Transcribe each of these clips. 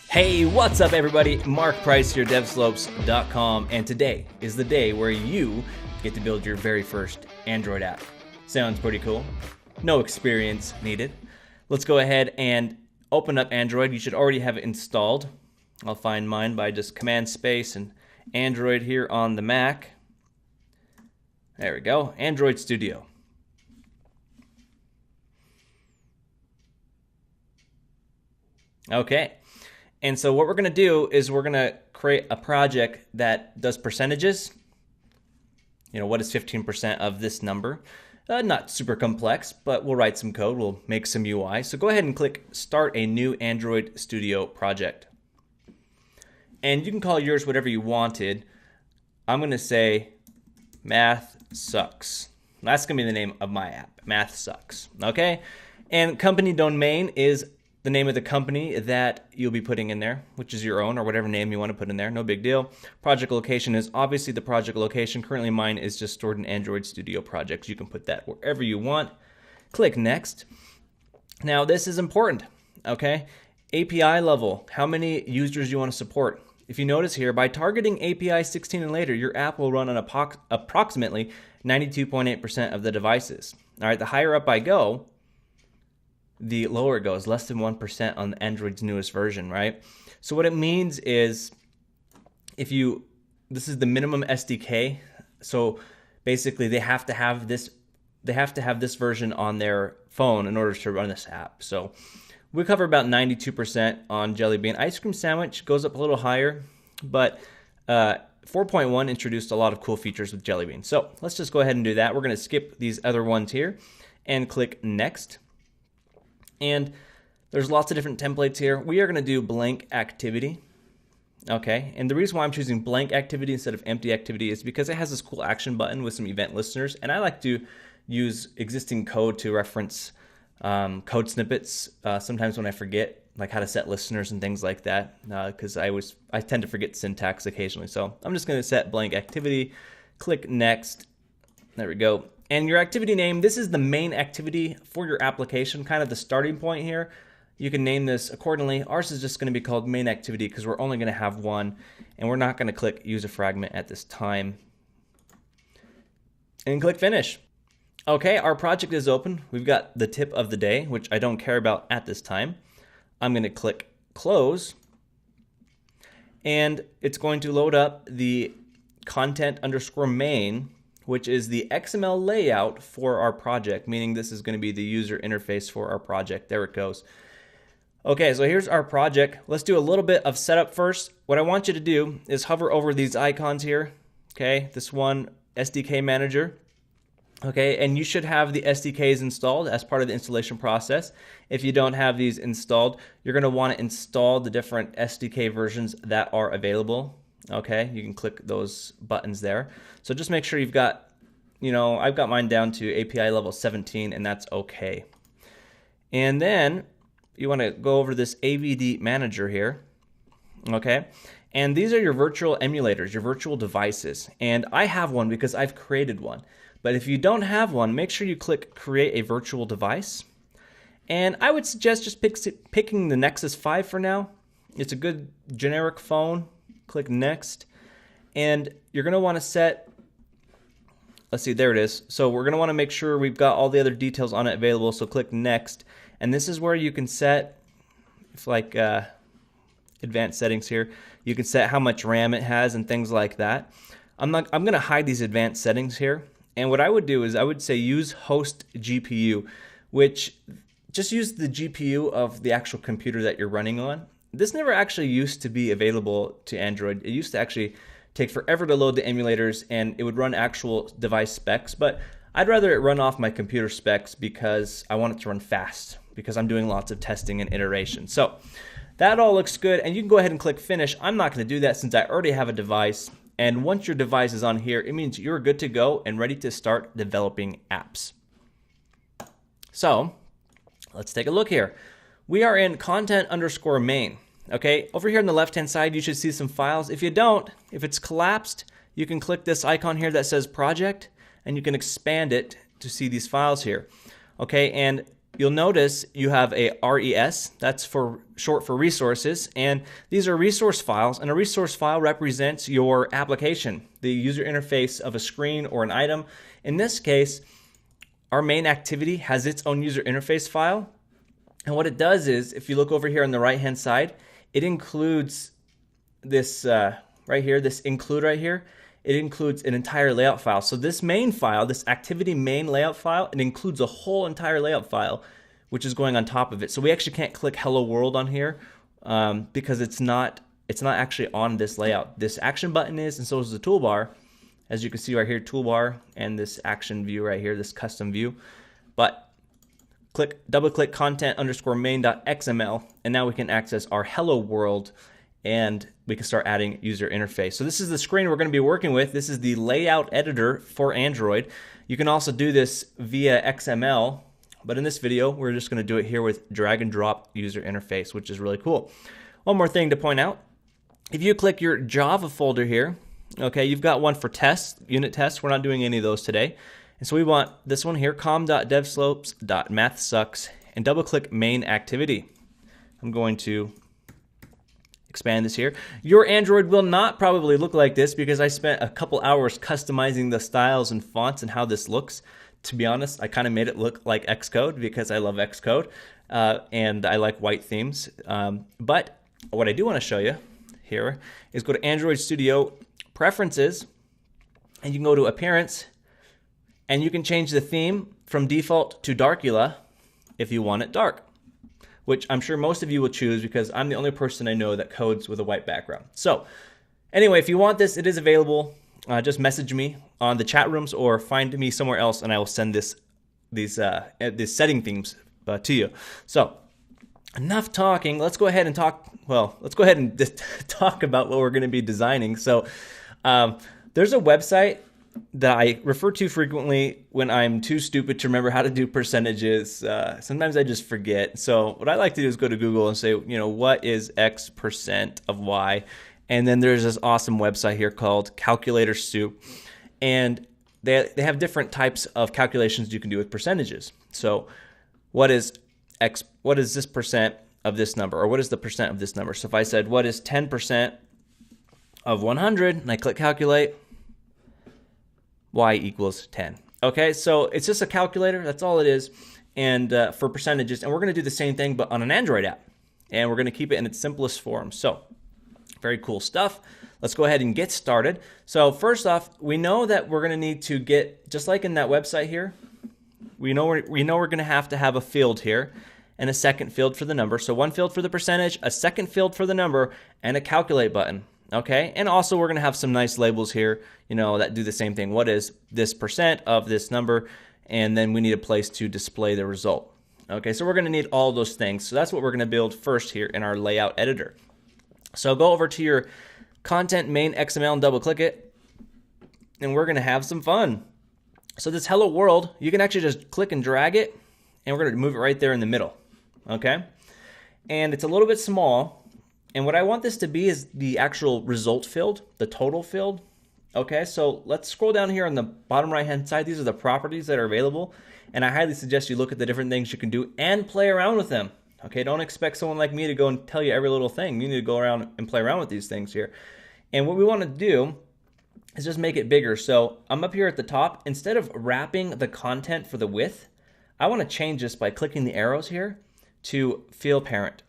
Hey, what's up everybody? Mark Price here, devslopes.com, and today is the day where you get to build your very first Android app. Sounds pretty cool. No experience needed. Let's go ahead and open up Android. You should already have it installed. I'll find mine by just Command Space and Android here on the Mac. There we go, Android Studio. Okay. And so what we're going to do is we're going to create a project that does percentages. You know, what is 15% of this number? Not super complex, but we'll write some code. We'll make some UI. So go ahead and click Start a New Android Studio Project. And you can call yours whatever you wanted. I'm going to say Math Sucks. That's going to be the name of my app, Math Sucks. Okay? And company domain is the name of the company that you'll be putting in there, which is your own or whatever name you want to put in there. No big deal. Project location is obviously the project location. Currently mine is just stored in Android Studio Projects. You can put that wherever you want. Click Next. Now this is important, okay? API level, how many users you want to support. If you notice here, by targeting API 16 and later, your app will run on approximately 92.8% of the devices. All right, the higher up I go, the lower it goes, less than 1% on Android's newest version, right? So what it means is this is the minimum SDK. So basically they have to have this version on their phone in order to run this app. So we cover about 92% on Jelly Bean. Ice Cream Sandwich goes up a little higher, but 4.1 introduced a lot of cool features with Jelly Bean. So let's just go ahead and do that. We're going to skip these other ones here and click Next. And there's lots of different templates here. We are going to do blank activity. Okay, and the reason why I'm choosing blank activity instead of empty activity is because it has this cool action button with some event listeners, and I like to use existing code to reference code snippets sometimes when I forget like how to set listeners and things like that, because I tend to forget syntax occasionally. So I'm just going to set blank activity, click Next. There we go. And your activity name, this is the main activity for your application, kind of the starting point here. You can name this accordingly. Ours is just going to be called main activity because we're only going to have one, and we're not going to click use a fragment at this time. And click finish. Okay, our project is open. We've got the tip of the day, which I don't care about at this time. I'm going to click close, and it's going to load up the content_main, which is the XML layout for our project, meaning this is going to be the user interface for our project. There it goes. Okay, so here's our project. Let's do a little bit of setup first. What I want you to do is hover over these icons here. Okay, this one, SDK Manager. Okay, and you should have the SDKs installed as part of the installation process. If you don't have these installed, you're going to want to install the different SDK versions that are available. Okay, you can click those buttons there. So just make sure you've got, I've got mine down to API level 17, and that's okay. And then you want to go over this AVD manager here. Okay, and these are your virtual emulators, your virtual devices. And I have one because I've created one. But if you don't have one, make sure you click create a virtual device. And I would suggest just picking the Nexus 5 for now. It's a good generic phone. Click Next, and you're going to want to set, let's see, there it is. So we're going to want to make sure we've got all the other details on it available, so click Next, and this is where you can set, advanced settings here, you can set how much RAM it has and things like that. I'm going to hide these advanced settings here, and what I would do is I would say use host GPU, which just use the GPU of the actual computer that you're running on. This never actually used to be available to Android. It used to actually take forever to load the emulators, and it would run actual device specs, but I'd rather it run off my computer specs because I want it to run fast because I'm doing lots of testing and iteration. So that all looks good, and you can go ahead and click finish. I'm not going to do that since I already have a device, and once your device is on here, it means you're good to go and ready to start developing apps. So let's take a look here. We are in content_main. Okay, over here on the left-hand side, you should see some files. If you don't, if it's collapsed, you can click this icon here that says project, and you can expand it to see these files here. Okay, and you'll notice you have a RES, that's for short for resources, and these are resource files, and a resource file represents your application, the user interface of a screen or an item. In this case, our main activity has its own user interface file, and what it does is, if you look over here on the right hand side, it includes this right here, this include right here. It includes an entire layout file. So this main file, this activity main layout file, it includes a whole entire layout file, which is going on top of it. So we actually can't click Hello World on here because it's not actually on this layout. This action button is, and so is the toolbar. As you can see right here, toolbar and this action view right here, this custom view. But double click content underscore main.xml, and now we can access our Hello World, and we can start adding user interface. So this is the screen we're going to be working with. This is the layout editor for Android. You can also do this via XML, but in this video, we're just going to do it here with drag and drop user interface, which is really cool. One more thing to point out. If you click your Java folder here, okay, you've got one for tests, unit tests. We're not doing any of those today. And so we want this one here, com.devslopes.mathsucks, and double click main activity. I'm going to expand this here. Your Android will not probably look like this because I spent a couple hours customizing the styles and fonts and how this looks. To be honest, I kind of made it look like Xcode because I love Xcode and I like white themes. But what I do want to show you here is go to Android Studio Preferences, and you can go to Appearance, and you can change the theme from default to Darkula if you want it dark, which I'm sure most of you will choose because I'm the only person I know that codes with a white background. So anyway, if you want this, it is available. Just message me on the chat rooms or find me somewhere else, and I will send these setting themes to you. So enough talking. Let's go ahead and talk. Well, let's go ahead and just talk about what we're going to be designing. So there's a website that I refer to frequently when I'm too stupid to remember how to do percentages. Sometimes I just forget. So what I like to do is go to Google and say, what is X percent of Y? And then there's this awesome website here called Calculator Soup. And they have different types of calculations you can do with percentages. So what is this percent of this number? Or what is the percent of this number? So if I said, what is 10% of 100? And I click calculate, Y equals 10. Okay, so it's just a calculator. That's all it is, and for percentages. And we're going to do the same thing, but on an Android app. And we're going to keep it in its simplest form. So very cool stuff. Let's go ahead and get started. So first off, we know that we're going to need to get, just like in that website here, we know we're going to have a field here and a second field for the number. So one field for the percentage, a second field for the number, and a calculate button. Okay, and also we're going to have some nice labels here, that do the same thing. What is this percent of this number? And then we need a place to display the result. Okay, so we're going to need all those things. So that's what we're going to build first here in our layout editor. So go over to your content main XML and double click it, and we're going to have some fun. So this Hello World, you can actually just click and drag it, and we're going to move it right there in the middle. Okay, and it's a little bit small. And what I want this to be is the actual result field, the total field. Okay, so let's scroll down here on the bottom right hand side. These are the properties that are available. And I highly suggest you look at the different things you can do and play around with them. Okay, don't expect someone like me to go and tell you every little thing. You need to go around and play around with these things here. And what we want to do is just make it bigger. So I'm up here at the top. Instead of wrapping the content for the width, I want to change this by clicking the arrows here to fill parent.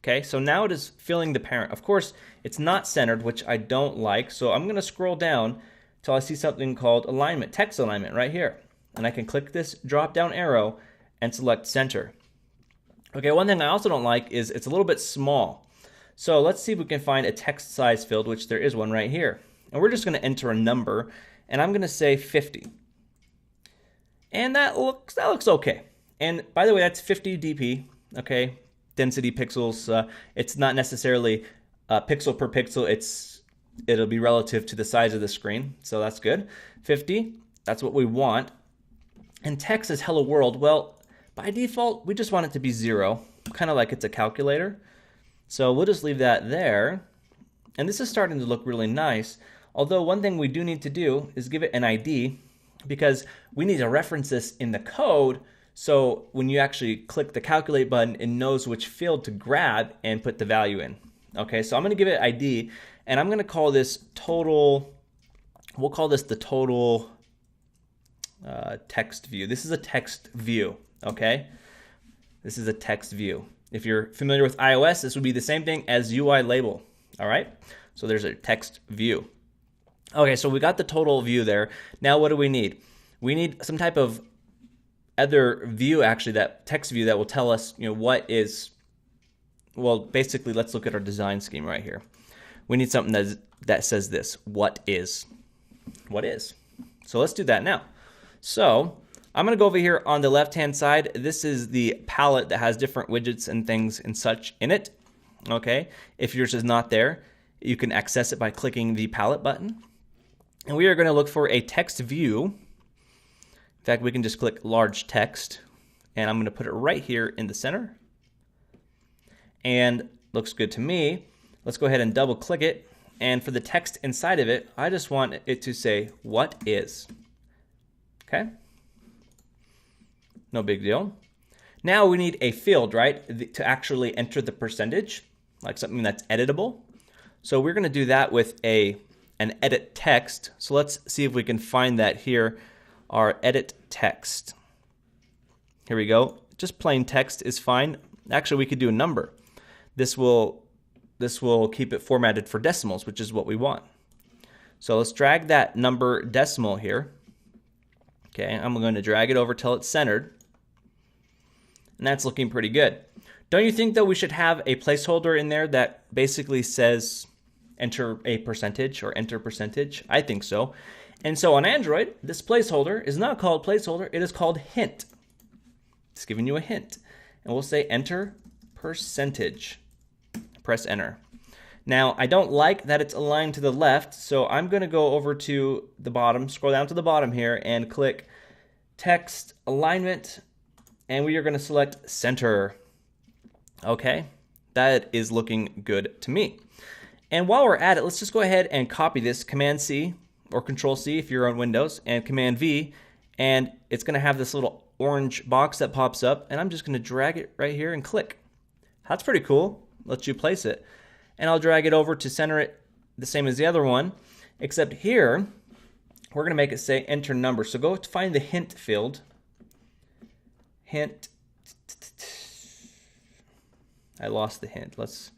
Okay, so now it is filling the parent. Of course, it's not centered, which I don't like. So I'm going to scroll down till I see something called alignment, text alignment right here. And I can click this drop down arrow and select center. Okay, one thing I also don't like is it's a little bit small. So let's see if we can find a text size field, which there is one right here. And we're just going to enter a number, and I'm going to say 50. And that looks okay. And by the way, that's 50 dp, okay? Density pixels. It's not necessarily pixel per pixel. It'll be relative to the size of the screen, so that's good. 50, that's what we want. And text is hello world. Well, by default, we just want it to be 0, kind of like it's a calculator. So we'll just leave that there. And this is starting to look really nice. Although one thing we do need to do is give it an ID, because we need to reference this in the code So when you actually click the calculate button, it knows which field to grab and put the value in. Okay, so I'm going to give it ID, and I'm going to call this total, we'll call this the total text view. This is a text view, okay? This is a text view. If you're familiar with iOS, this would be the same thing as UI label, all right? So there's a text view. Okay, so we got the total view there. Now what do we need? We need some type of other view, actually, that text view that will tell us, what is, well, basically, let's look at our design scheme right here. We need something that says this, what is. What is? So let's do that now. So I'm going to go over here on the left-hand side. This is the palette that has different widgets and things and such in it. Okay, if yours is not there, you can access it by clicking the palette button. And we are going to look for a text view. In fact, we can just click large text, and I'm going to put it right here in the center. And looks good to me. Let's go ahead and double click it. And for the text inside of it, I just want it to say, what is? Okay. No big deal. Now we need a field, right, to actually enter the percentage, like something that's editable. So we're going to do that with an edit text. So let's see if we can find that here, our edit text. Here we go. Just plain text is fine. Actually, we could do a number. This will keep it formatted for decimals, which is what we want. So let's drag that number decimal here. Okay, I'm going to drag it over till it's centered. And that's looking pretty good. Don't you think, though, we should have a placeholder in there that basically says enter a percentage or enter percentage? I think so. And so on Android, this placeholder is not called placeholder. It is called hint. It's giving you a hint. And we'll say enter percentage. Press enter. Now, I don't like that it's aligned to the left, so I'm going to go over to the bottom, scroll down to the bottom here, and click text alignment, and we are going to select center. Okay, that is looking good to me. And while we're at it, let's just go ahead and copy this, Command-C or Control-C if you're on Windows, and Command-V, and it's going to have this little orange box that pops up, and I'm just going to drag it right here and click. That's pretty cool. Lets you place it. And I'll drag it over to center it the same as the other one, except here, we're going to make it say enter number. So go to find the hint field. Hint. I lost the hint. Let's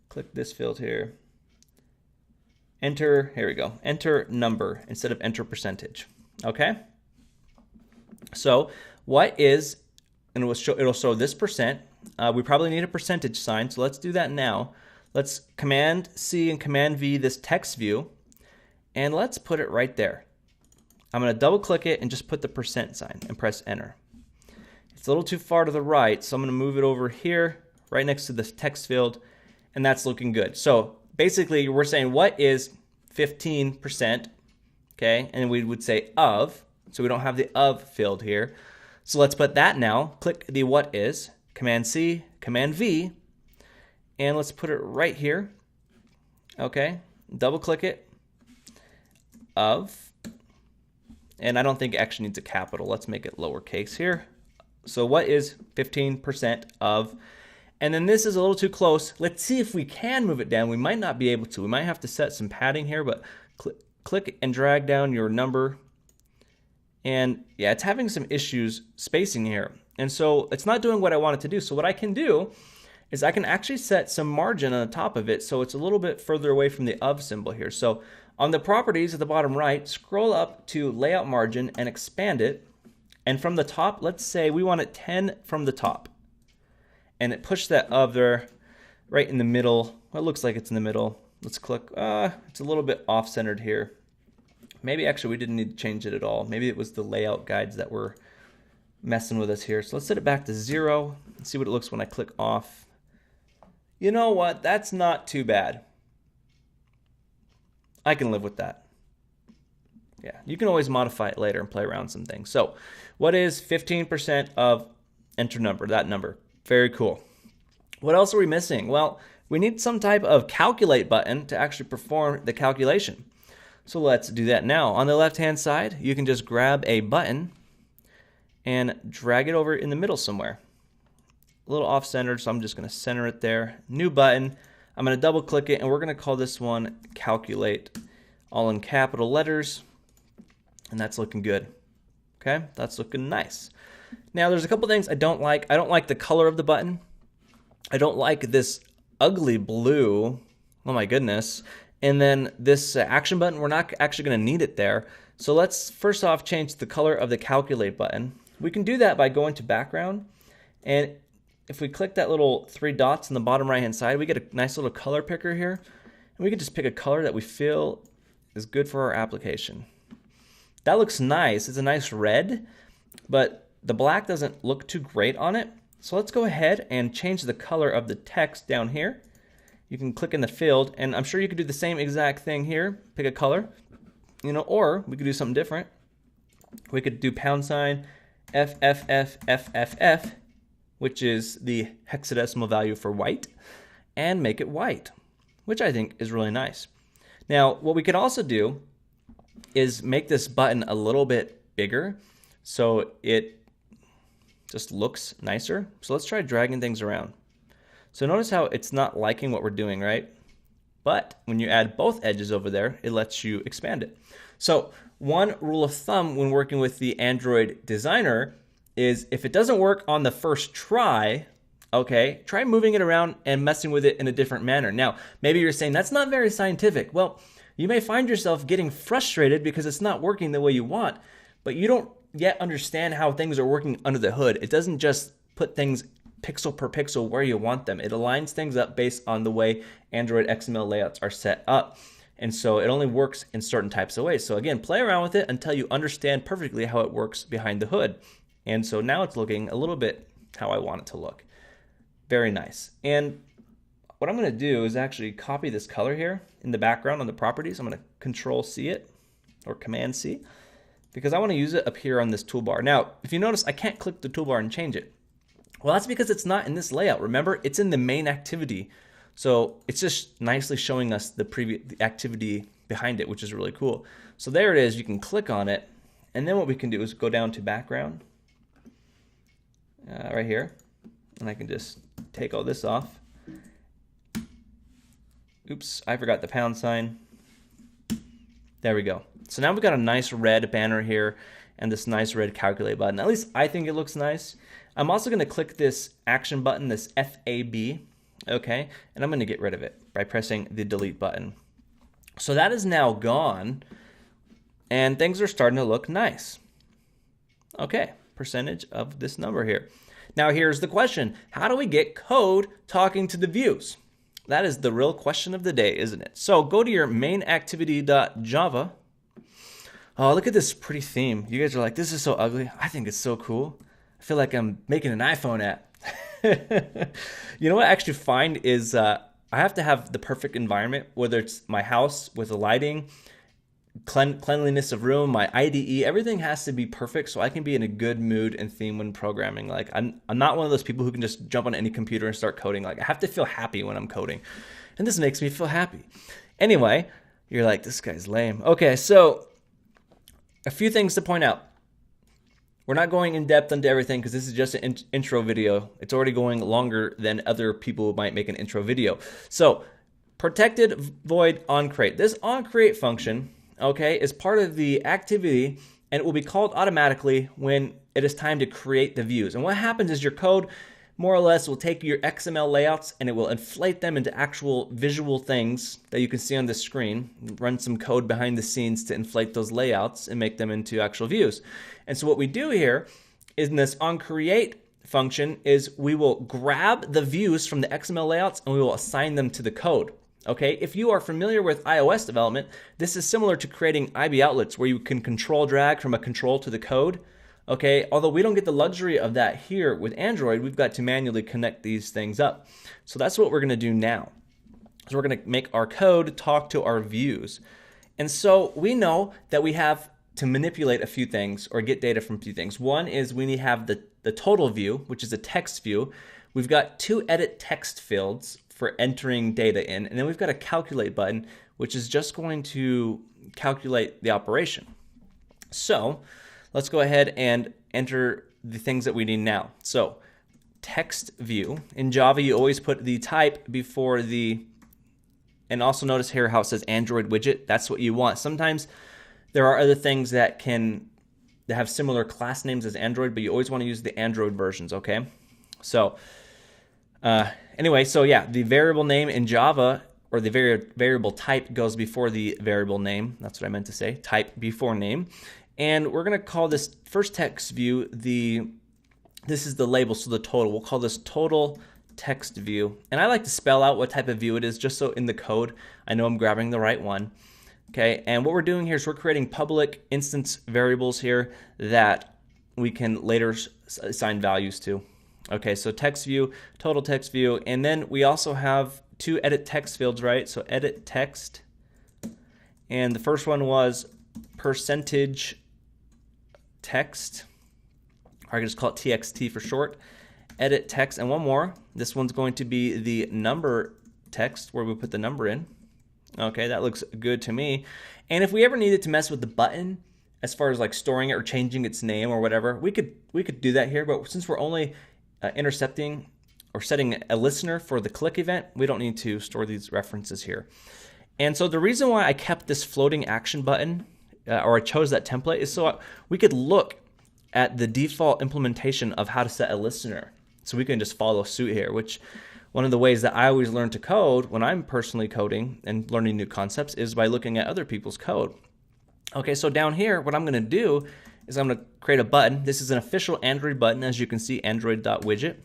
click this field here. Enter, here we go. Enter number instead of enter percentage. Okay? So what is, and it'll show this percent. We probably need a percentage sign, so let's do that now. Let's Command-C and Command-V this text view, and let's put it right there. I'm going to double click it and just put the percent sign and press enter. It's a little too far to the right, so I'm going to move it over here, right next to the text field, and that's looking good. So basically, we're saying what is 15%, okay? And we would say of, so we don't have the of field here. So let's put that now. Click the what is, Command-C, Command-V, and let's put it right here. Okay, double click it. Of, and I don't think it actually needs a capital. Let's make it lowercase here. So what is 15% of? And then this is a little too close. Let's see if we can move it down. We might not be able to. We might have to set some padding here, but click and drag down your number. And yeah, it's having some issues spacing here. And so it's not doing what I want it to do. So what I can do is I can actually set some margin on the top of it so it's a little bit further away from the of symbol here. So on the properties at the bottom right, scroll up to layout margin and expand it. And from the top, let's say we want it 10 from the top. And it pushed that of there right in the middle. Well, it looks like it's in the middle. Let's click. It's a little bit off-centered here. Maybe actually we didn't need to change it at all. Maybe it was the layout guides that were messing with us here. So let's set it back to 0 and see what it looks when I click off. You know what? That's not too bad. I can live with that. Yeah, you can always modify it later and play around some things. So what is 15% of enter number, that number? Very cool. What else are we missing? Well, we need some type of calculate button to actually perform the calculation. So let's do that now. On the left-hand side, you can just grab a button and drag it over in the middle somewhere. A little off-centered, so I'm just going to center it there. New button. I'm going to double click it, and we're going to call this one Calculate, all in capital letters, and that's looking good. Okay, that's looking nice. Now there's a couple things I don't like. I don't like the color of the button. I don't like this ugly blue. Oh my goodness. And then this action button, we're not actually going to need it there. So let's first off change the color of the Calculate button. We can do that by going to background, and if we click that little 3 dots in the bottom right hand side, we get a nice little color picker here, and we can just pick a color that we feel is good for our application. That looks nice. It's a nice red, but the black doesn't look too great on it. So let's go ahead and change the color of the text down here. You can click in the field, and I'm sure you could do the same exact thing here. Pick a color, or we could do something different. We could do # FFFFFF, which is the hexadecimal value for white, and make it white, which I think is really nice. Now, what we could also do is make this button a little bit bigger so it just looks nicer. So let's try dragging things around. So notice how it's not liking what we're doing, right? But when you add both edges over there, it lets you expand it. So one rule of thumb when working with the Android designer is if it doesn't work on the first try, okay, try moving it around and messing with it in a different manner. Now, maybe you're saying that's not very scientific. Well, you may find yourself getting frustrated because it's not working the way you want, but you don't yet understand how things are working under the hood. It doesn't just put things pixel per pixel where you want them. It aligns things up based on the way Android XML layouts are set up. And so it only works in certain types of ways. So again, play around with it until you understand perfectly how it works behind the hood. And so now it's looking a little bit how I want it to look. Very nice. And what I'm going to do is actually copy this color here in the background on the properties. I'm going to Control-C it, or Command-C, because I want to use it up here on this toolbar. Now, if you notice, I can't click the toolbar and change it. Well, that's because it's not in this layout. Remember, it's in the main activity. So it's just nicely showing us the activity behind it, which is really cool. So there it is. You can click on it. And then what we can do is go down to background right here. And I can just take all this off. Oops, I forgot the #. There we go. So now we've got a nice red banner here and this nice red Calculate button. At least I think it looks nice. I'm also going to click this action button, this FAB, okay? And I'm going to get rid of it by pressing the delete button. So that is now gone, and things are starting to look nice. Okay, percentage of this number here. Now here's the question. How do we get code talking to the views? That is the real question of the day, isn't it? So go to your main activity.java. Oh, look at this pretty theme. You guys are like, this is so ugly. I think it's so cool. I feel like I'm making an iPhone app. You know what I actually find is I have to have the perfect environment, whether it's my house with the lighting, cleanliness of room, my IDE, everything has to be perfect so I can be in a good mood and theme when programming. Like I'm not one of those people who can just jump on any computer and start coding. Like I have to feel happy when I'm coding, and this makes me feel happy. Anyway, you're like, this guy's lame. Okay, so a few things to point out. We're not going in depth into everything because this is just an intro video. It's already going longer than other people might make an intro video. So protected void onCreate. This onCreate function, okay, is part of the activity, and it will be called automatically when it is time to create the views. And what happens is your code more or less will take your XML layouts and it will inflate them into actual visual things that you can see on the screen, run some code behind the scenes to inflate those layouts and make them into actual views. And so what we do here is in this onCreate function is we will grab the views from the XML layouts and we will assign them to the code. Okay, if you are familiar with iOS development, this is similar to creating IB outlets where you can control drag from a control to the code. Okay, although we don't get the luxury of that here with Android, we've got to manually connect these things up. So that's what we're going to do now. So we're going to make our code talk to our views. And so we know that we have to manipulate a few things or get data from a few things. One is we need to have the total view, which is a text view. We've got 2 edit text fields for entering data in, and then we've got a calculate button, which is just going to calculate the operation. So let's go ahead and enter the things that we need now. So text view. In Java, you always put the type before the, and also notice here how it says Android widget. That's what you want. Sometimes there are other things that have similar class names as Android, but you always want to use the Android versions, okay? So anyway, so yeah, the variable name in Java, or the variable type, goes before the variable name. That's what I meant to say, type before name. And we're going to call this first text view this is the label, so the total. We'll call this total text view. And I like to spell out what type of view it is, just so in the code I know I'm grabbing the right one. Okay, and what we're doing here is we're creating public instance variables here that we can later assign values to. Okay, so text view, total text view, and then we also have two edit text fields, right? So edit text, and the first one was percentage text, or I can just call it TXT for short. Edit text, and one more. This one's going to be the number text, where we put the number in. Okay, that looks good to me. And if we ever needed to mess with the button, as far as like storing it or changing its name or whatever, we could do that here. But since we're only intercepting or setting a listener for the click event, we don't need to store these references here. And so the reason why I kept this floating action button, or I chose that template, is so we could look at the default implementation of how to set a listener. So we can just follow suit here, which one of the ways that I always learn to code when I'm personally coding and learning new concepts is by looking at other people's code. Okay, so down here, what I'm going to do is I'm going to create a button. This is an official Android button, as you can see, android.widget.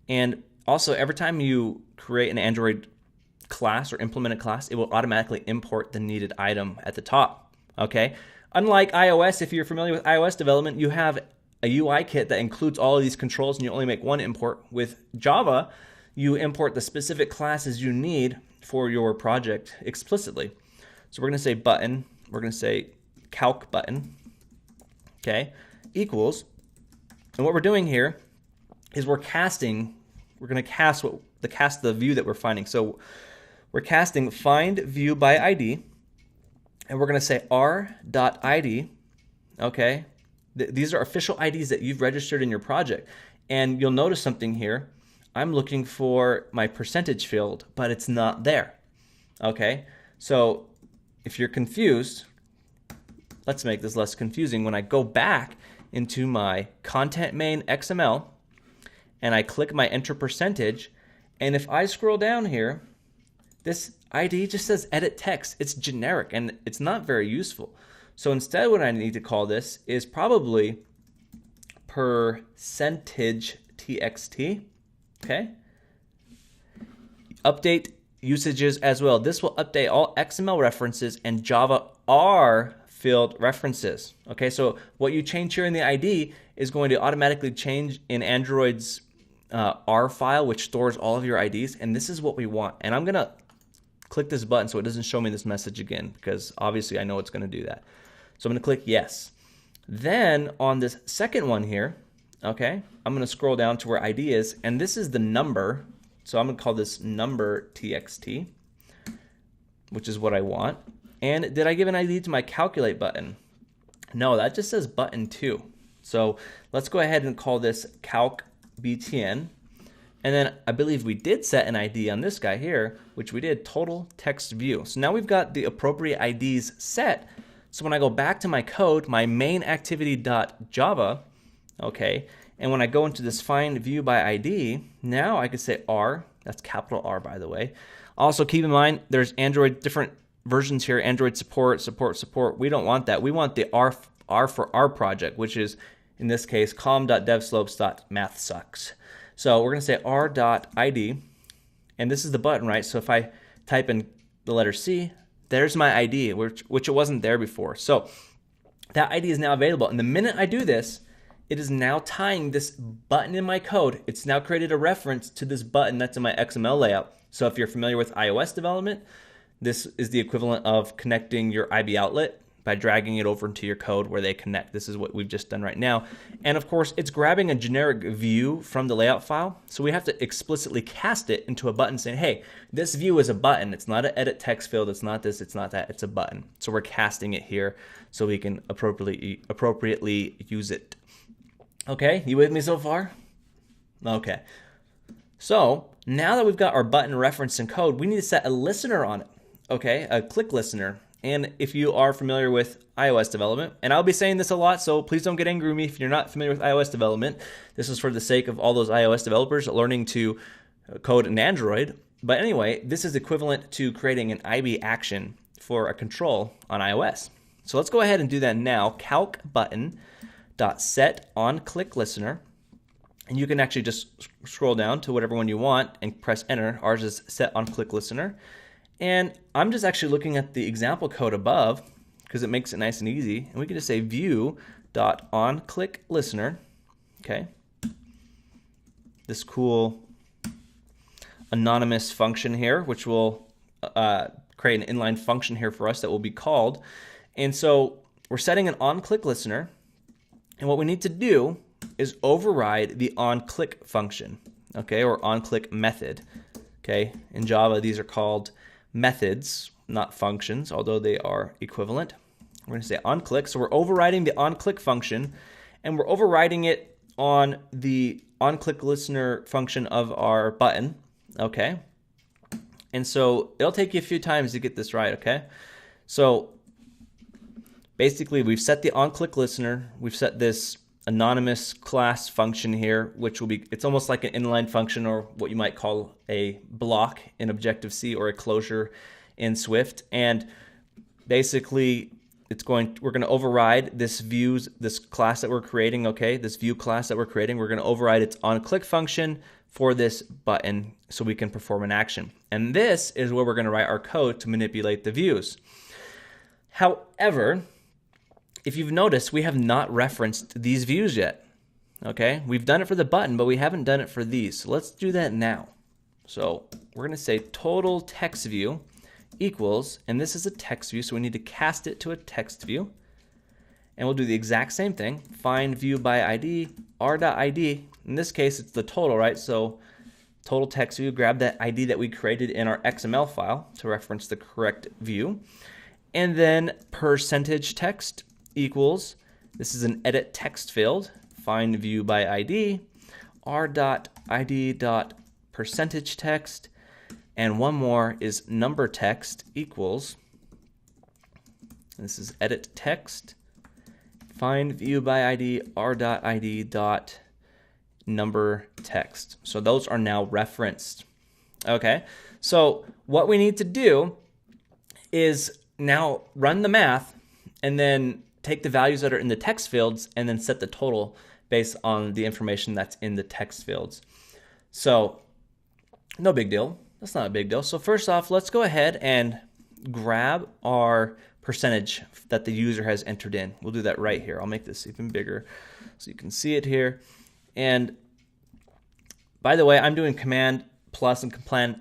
And also, every time you create an Android class or implement a class, it will automatically import the needed item at the top. Okay, unlike iOS, if you're familiar with iOS development, you have a UI kit that includes all of these controls and you only make one import. With Java, you import the specific classes you need for your project explicitly. So we're going to say button, we're going to say calc button, okay, equals, and what we're doing here is we're going to cast the view that we're finding. So we're casting find view by ID, and we're going to say r.id, okay. These are official IDs that you've registered in your project. And you'll notice something here. I'm looking for my percentage field, but it's not there. Okay, so if you're confused, let's make this less confusing. When I go back into my content main XML and I click my enter percentage, and if I scroll down here, this ID just says edit text. It's generic and it's not very useful. So instead, what I need to call this is probably percentage txt. Okay. Update usages as well. This will update all XML references and Java R field references. Okay, so what you change here in the ID is going to automatically change in Android's R file, which stores all of your IDs, and this is what we want. And I'm gonna click this button so it doesn't show me this message again, because obviously I know it's gonna do that. So I'm gonna click yes. Then on this second one here, okay, I'm gonna scroll down to where ID is, and this is the number. So I'm gonna call this number txt, which is what I want. And did I give an ID to my calculate button? No, that just says button 2. So let's go ahead and call this calc btn. And then I believe we did set an ID on this guy here, which we did, total text view. So now we've got the appropriate IDs set. So when I go back to my code, my main activity.java, okay, and when I go into this find view by ID, now I could say R, that's capital R by the way. Also keep in mind, there's Android different versions here, Android support. We don't want that. We want the R for our project, which is in this case com.devslopes.mathsucks. So we're gonna say r.id, and this is the button, right? So if I type in the letter C, there's my ID, which it wasn't there before. So that ID is now available. And the minute I do this, it is now tying this button in my code. It's now created a reference to this button that's in my XML layout. So if you're familiar with iOS development, this is the equivalent of connecting your IB outlet by dragging it over into your code where they connect. This is what we've just done right now. And of course, it's grabbing a generic view from the layout file. So we have to explicitly cast it into a button saying, hey, this view is a button. It's not an edit text field. It's not this, it's not that, it's a button. So we're casting it here so we can appropriately use it. Okay, you with me so far? Okay. So now that we've got our button reference and code, we need to set a listener on it, okay, a click listener. And if you are familiar with iOS development, and I'll be saying this a lot, so please don't get angry with me if you're not familiar with iOS development. This is for the sake of all those iOS developers learning to code in Android. But anyway, this is equivalent to creating an IB action for a control on iOS. So let's go ahead and do that now. Calc button dot set on click listener. And you can actually just scroll down to whatever one you want and press enter. Ours is set on click listener. And I'm just actually looking at the example code above because it makes it nice and easy. And we can just say view dot on click listener. Okay. This cool anonymous function here, which will create an inline function here for us that will be called. And so we're setting an on click listener. And what we need to do is override the on-click function, okay, or on-click method, okay? In Java, these are called methods, not functions, although they are equivalent. We're going to say on-click, so we're overriding the on-click function, and we're overriding it on the on-click listener function of our button, okay? And so it'll take you a few times to get this right, okay? So basically, we've set the on-click listener, we've set this anonymous class function here, which will be, it's almost like an inline function or what you might call a block in Objective-C or a closure in Swift. And basically, we're going to override this class that we're creating, okay? This view class that we're creating, we're going to override its on-click function for this button so we can perform an action. And this is where we're going to write our code to manipulate the views. However, if you've noticed, we have not referenced these views yet, okay? We've done it for the button, but we haven't done it for these. So let's do that now. So we're going to say total text view equals, and this is a text view, so we need to cast it to a text view. And we'll do the exact same thing. Find view by ID, r.id. In this case, it's the total, right? So total text view, grab that ID that we created in our XML file to reference the correct view. And then percentage text equals, this is an edit text field, find view by ID, r.id.percentage text, and one more is number text equals, this is edit text, find view by ID, r.id.number text. So those are now referenced. Okay, so what we need to do is now run the math and then take the values that are in the text fields and then set the total based on the information that's in the text fields. So no big deal. That's not a big deal. So first off, let's go ahead and grab our percentage that the user has entered in. We'll do that right here. I'll make this even bigger so you can see it here. And by the way, I'm doing Command plus and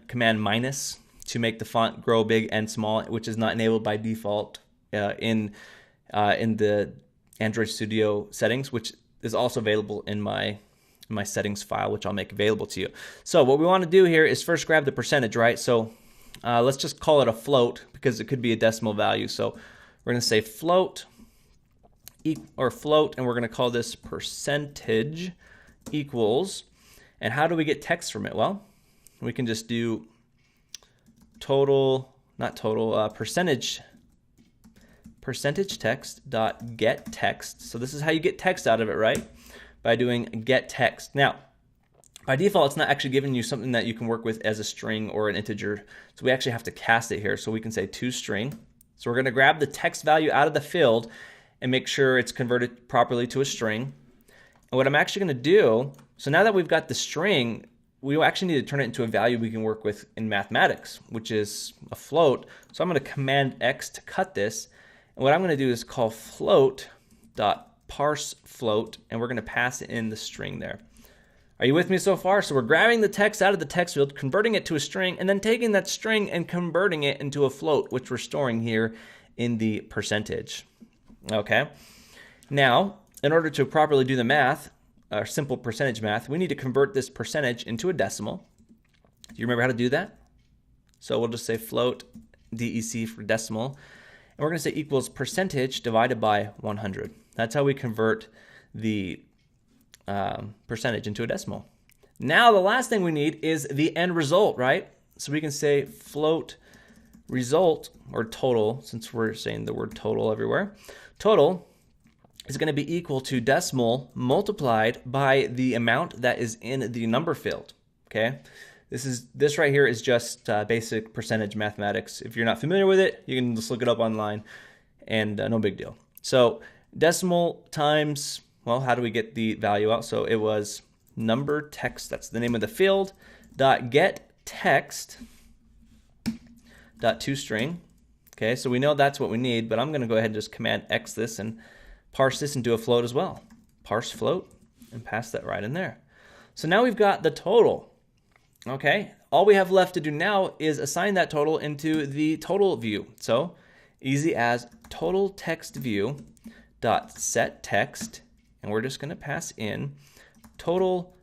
Command minus to make the font grow big and small, which is not enabled by default in the Android Studio settings, which is also available in my settings file, which I'll make available to you. So what we want to do here is first grab the percentage, right? So let's just call it a float because it could be a decimal value. So we're going to say float, and we're going to call this percentage equals. And how do we get text from it? Well, we can just do percentage text dot get text. So this is how you get text out of it, right? By doing get text. Now, by default, it's not actually giving you something that you can work with as a string or an integer. So we actually have to cast it here. So we can say toString. So we're going to grab the text value out of the field and make sure it's converted properly to a string. And what I'm actually going to do, so now that we've got the string, we actually need to turn it into a value we can work with in mathematics, which is a float. So I'm going to Command X to cut this. And what I'm going to do is call float.parseFloat, and we're going to pass in the string there. Are you with me so far? So we're grabbing the text out of the text field, converting it to a string, and then taking that string and converting it into a float, which we're storing here in the percentage. Okay. Now, in order to properly do the math, our simple percentage math, we need to convert this percentage into a decimal. Do you remember how to do that? So we'll just say float DEC for decimal. And we're going to say equals percentage divided by 100. That's how we convert the percentage into a decimal. Now the last thing we need is the end result, right? So we can say float result, or total, since we're saying the word total everywhere. Total is going to be equal to decimal multiplied by the amount that is in the number field. Okay, this right here is just basic percentage mathematics. If you're not familiar with it, you can just look it up online, and no big deal. So decimal times, well, how do we get the value out? So it was number text, that's the name of the field, dot get text dot toString. Okay, so we know that's what we need, but I'm going to go ahead and just Command X this and parse this into a float as well. Parse float and pass that right in there. So now we've got the total. Okay, all we have left to do now is assign that total into the total view. So easy as total text view dot set text, and we're just going to pass in total,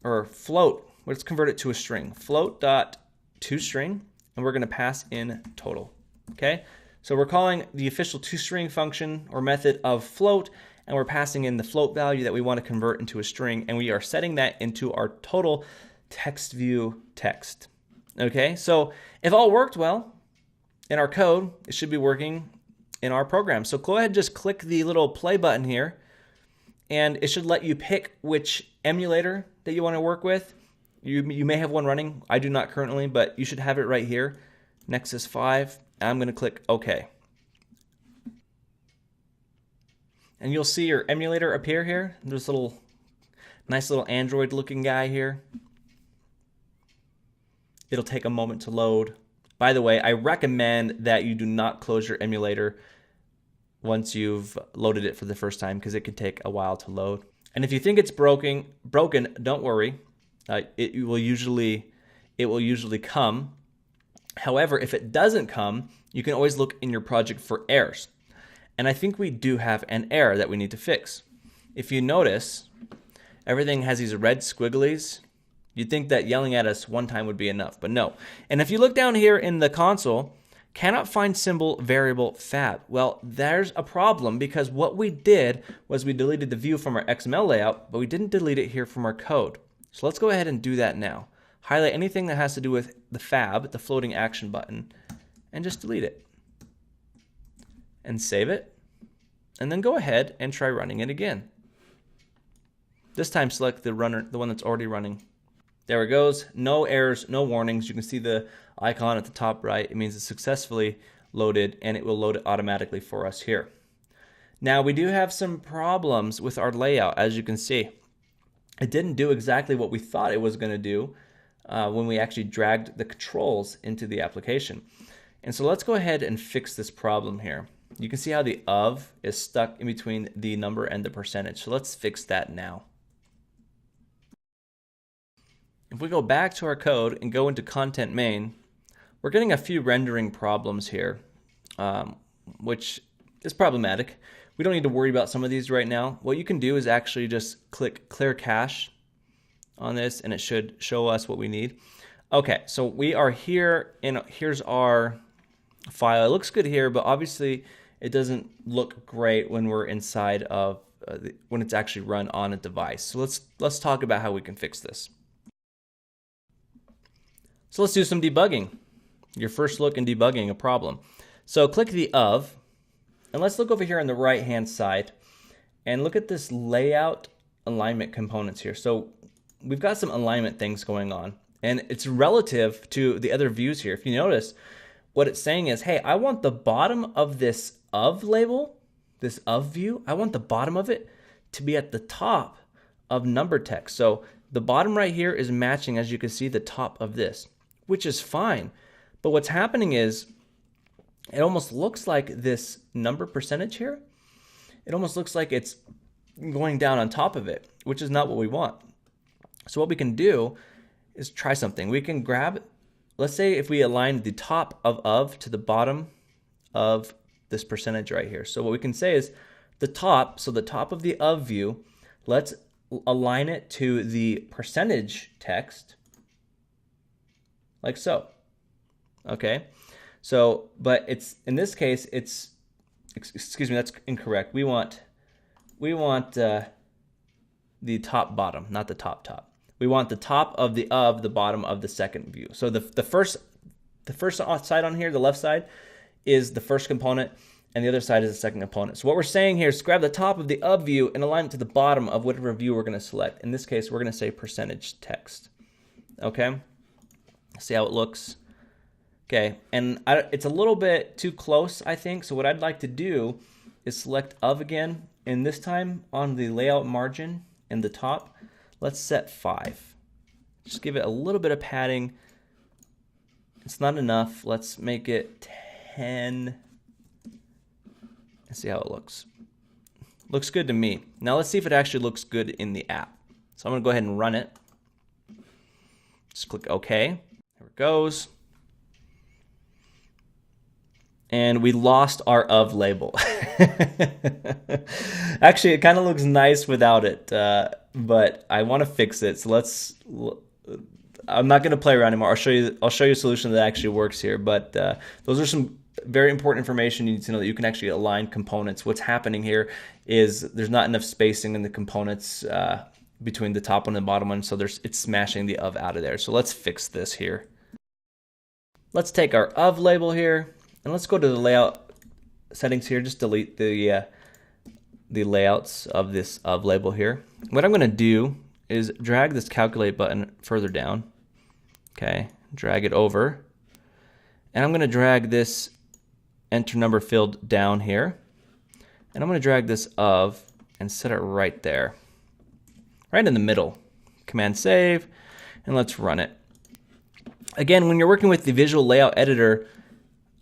or float. Let's convert it to a string. Float dot toString, and we're going to pass in total. Okay, so we're calling the official toString function or method of float, and we're passing in the float value that we want to convert into a string, and we are setting that into our total text view text. Okay, so if all worked well in our code, it should be working in our program. So go ahead and just click the little play button here, and it should let you pick which emulator that you want to work with. You may have one running. I do not currently, but you should have it right here, Nexus 5. I'm going to click OK. And you'll see your emulator appear here. There's a nice little Android looking guy here. It'll take a moment to load. By the way, I recommend that you do not close your emulator once you've loaded it for the first time, because it could take a while to load. And if you think it's broken, don't worry. It will usually come. However, if it doesn't come, you can always look in your project for errors. And I think we do have an error that we need to fix. If you notice, everything has these red squigglies. You'd think that yelling at us one time would be enough, but no. And if you look down here in the console, cannot find symbol variable fab. Well, there's a problem, because what we did was we deleted the view from our XML layout, but we didn't delete it here from our code. So let's go ahead and do that now. Highlight anything that has to do with the fab, the floating action button, and just delete it. And save it. And then go ahead and try running it again. This time select the one that's already running. There it goes. No errors, no warnings. You can see the icon at the top right. It means it's successfully loaded, and it will load it automatically for us here. Now we do have some problems with our layout, as you can see. It didn't do exactly what we thought it was going to do when we actually dragged the controls into the application. And so let's go ahead and fix this problem here. You can see how the of is stuck in between the number and the percentage. So let's fix that now. If we go back to our code and go into content main, we're getting a few rendering problems here, which is problematic. We don't need to worry about some of these right now. What you can do is actually just click clear cache on this, and it should show us what we need. Okay, so we are here, and here's our file. It looks good here, but obviously it doesn't look great when we're inside of when it's actually run on a device. So let's talk about how we can fix this. So let's do some debugging. Your first look in debugging a problem. So click the of, and let's look over here on the right hand side and look at this layout alignment components here. So we've got some alignment things going on, and it's relative to the other views here. If you notice, what it's saying is, hey, I want the bottom of this of label, this of view, I want the bottom of it to be at the top of number text. So the bottom right here is matching, as you can see, the top of this, which is fine. But what's happening is it almost looks like this number percentage here. It almost looks like it's going down on top of it, which is not what we want. So what we can do is try something. We can grab, let's say if we align the top of to the bottom of this percentage right here. So what we can say is the top, so the top of the of view, let's align it to the percentage text like so. Okay, so, but it's, in this case, it's, excuse me, that's incorrect. We want the top bottom, not the top top. We want the top of the bottom of the second view. So the first side on here, the left side, is the first component, and the other side is the second component. So what we're saying here is grab the top of the view and align it to the bottom of whatever view we're going to select. In this case, we're going to say percentage text. Okay? See how it looks? Okay, and it's a little bit too close, I think. So what I'd like to do is select of again, and this time on the layout margin in the top, let's set 5. Just give it a little bit of padding. It's not enough. Let's make it 10. And see how it looks. Looks good to me. Now let's see if it actually looks good in the app. So I'm going to go ahead and run it. Just click OK. There it goes. And we lost our of label. Actually, it kind of looks nice without it, but I want to fix it. So I'm not going to play around anymore. I'll show you a solution that actually works here. But those are some very important information you need to know, that you can actually align components. What's happening here is there's not enough spacing in the components between the top one and the bottom one, so it's smashing the of out of there. So let's fix this here. Let's take our of label here. And let's go to the layout settings here. Just delete the layouts of this of label here. What I'm going to do is drag this calculate button further down. Okay, drag it over. And I'm going to drag this enter number field down here. And I'm going to drag this of and set it right there. Right in the middle. Command save, and let's run it. Again, when you're working with the visual layout editor,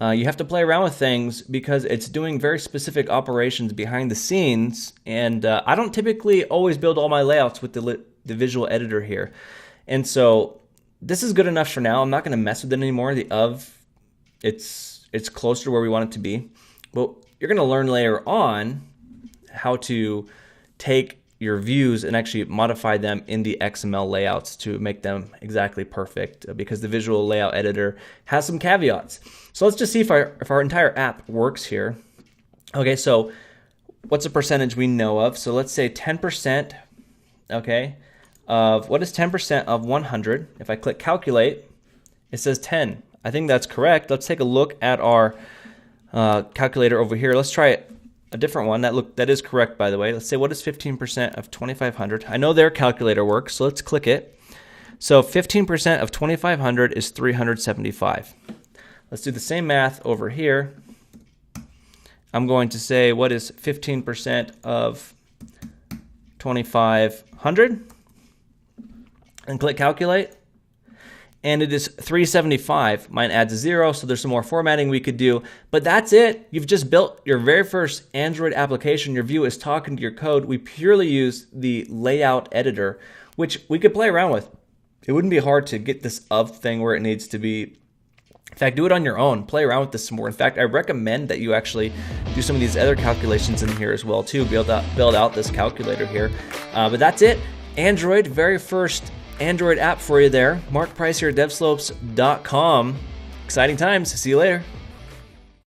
you have to play around with things because it's doing very specific operations behind the scenes, and I don't typically always build all my layouts with the visual editor here. And so this is good enough for now. I'm not going to mess with it anymore. The of, it's closer to where we want it to be. But you're going to learn later on how to take your views and actually modify them in the XML layouts to make them exactly perfect, because the visual layout editor has some caveats. So let's just see if our entire app works here. Okay, so what's a percentage we know of? So let's say 10%, okay, of what is 10% of 100? If I click calculate, it says 10. I think that's correct. Let's take a look at our calculator over here. Let's try it. A different one. That is correct, by the way. Let's say, what is 15% of 2,500? I know their calculator works, so let's click it. So 15% of 2,500 is 375. Let's do the same math over here. I'm going to say, what is 15% of 2,500? And click calculate. And it is 375. Mine adds a 0, so there's some more formatting we could do. But that's it. You've just built your very first Android application. Your view is talking to your code. We purely use the layout editor, which we could play around with. It wouldn't be hard to get this of thing where it needs to be. In fact, do it on your own. Play around with this some more. In fact, I recommend that you actually do some of these other calculations in here as well too. Build out this calculator here. But that's it. Android, very first Android app for you there. Mark Price here at devslopes.com. Exciting times. See you later.